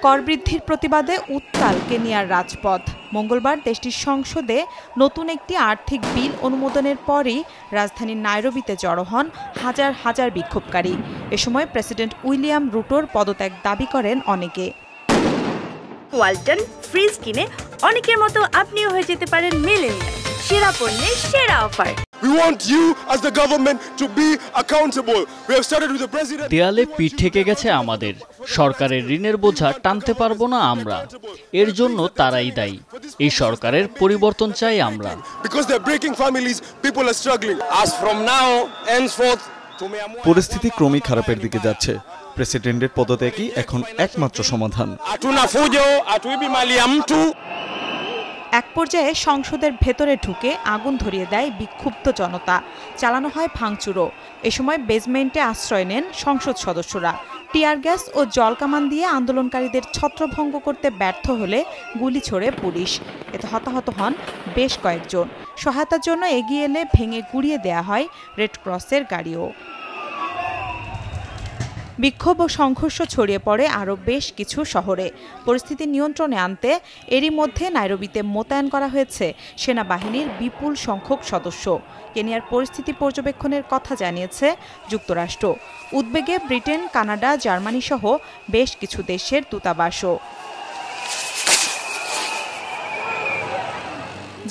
কর বৃদ্ধির প্রতিবাদে উত্তাল কেনিয়ার রাজপথ। মঙ্গলবার দেশটির সংসদে নতুন একটি আর্থিক বিল অনুমোদনের পরই রাজধানীর নাইরোবিতে জড়ো হন হাজার হাজার বিক্ষোভকারী। এ সময় প্রেসিডেন্ট উইলিয়াম রুটোর পদত্যাগ দাবি করেন অনেকে। ওয়ালটন ফ্রিজ কিনে অনেকের মতো আপনিও হয়ে যেতে পারেন মিলেনিয়াল। সেরা পণ্যের সেরা offer. We want you as the government to be accountable. We have started with the president. দেয়ালে পিঠ থেকে গেছে আমাদের। সরকারের ঋণের বোঝা টানতে পারবো না আমরা। এর জন্য তারাই দায়ী। এই সরকারের পরিবর্তন চাই আমরা। Because they're breaking families, people are struggling. As from now henceforth, পরিস্থিতি ক্রমেই খারাপের দিকে যাচ্ছে। প্রেসিডেন্টের পদত্যাগই এখন একমাত্র সমাধান। hatuna fujo, hatuibi mali ya mtu. এক পর্যায়ে সংসদের ভেতরে ঢুকে আগুন ধরিয়ে দেয় বিক্ষুব্ধ জনতা। চালানো হয় ভাঙচুরও। এ সময় বেসমেন্টে আশ্রয় নেন সংসদ সদস্যরা। টিয়ার গ্যাস ও জলকামান দিয়ে আন্দোলনকারীদের ছত্রভঙ্গ করতে ব্যর্থ হলে গুলি ছোড়ে পুলিশ। এতে হতাহত হন বেশ কয়েকজন। সহায়তার জন্য এগিয়ে এলে ভেঙে গুড়িয়ে দেয়া হয় রেড ক্রসের গাড়িও। বিক্ষোভ ও সংঘর্ষ ছড়িয়ে পড়ে আরও বেশ কিছু শহরে। পরিস্থিতি নিয়ন্ত্রণে আনতে এরই মধ্যে নাইরোবিতে মোতায়েন করা হয়েছে সেনাবাহিনীর বিপুল সংখ্যক সদস্য। কেনিয়ার পরিস্থিতি পর্যবেক্ষণের কথা জানিয়েছে যুক্তরাষ্ট্র। উদ্বেগে ব্রিটেন, কানাডা, জার্মানি সহ বেশ কিছু দেশের দূতাবাসও।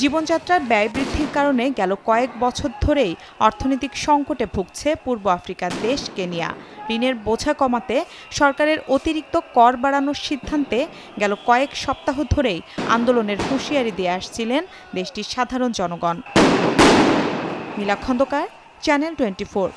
জীবনযাত্রার ব্যয় বৃদ্ধির কারণে গেল কয়েক বছর ধরেই অর্থনৈতিক সংকটে ভুগছে পূর্ব আফ্রিকার দেশ কেনিয়া। ঋণের বোঝা কমাতে সরকারের অতিরিক্ত কর বাড়ানোর সিদ্ধান্তে গেল কয়েক সপ্তাহ ধরেই আন্দোলনের হুঁশিয়ারি দিয়ে আসছিলেন দেশটির সাধারণ জনগণ। মিলা খন্দকার, চ্যানেল 24।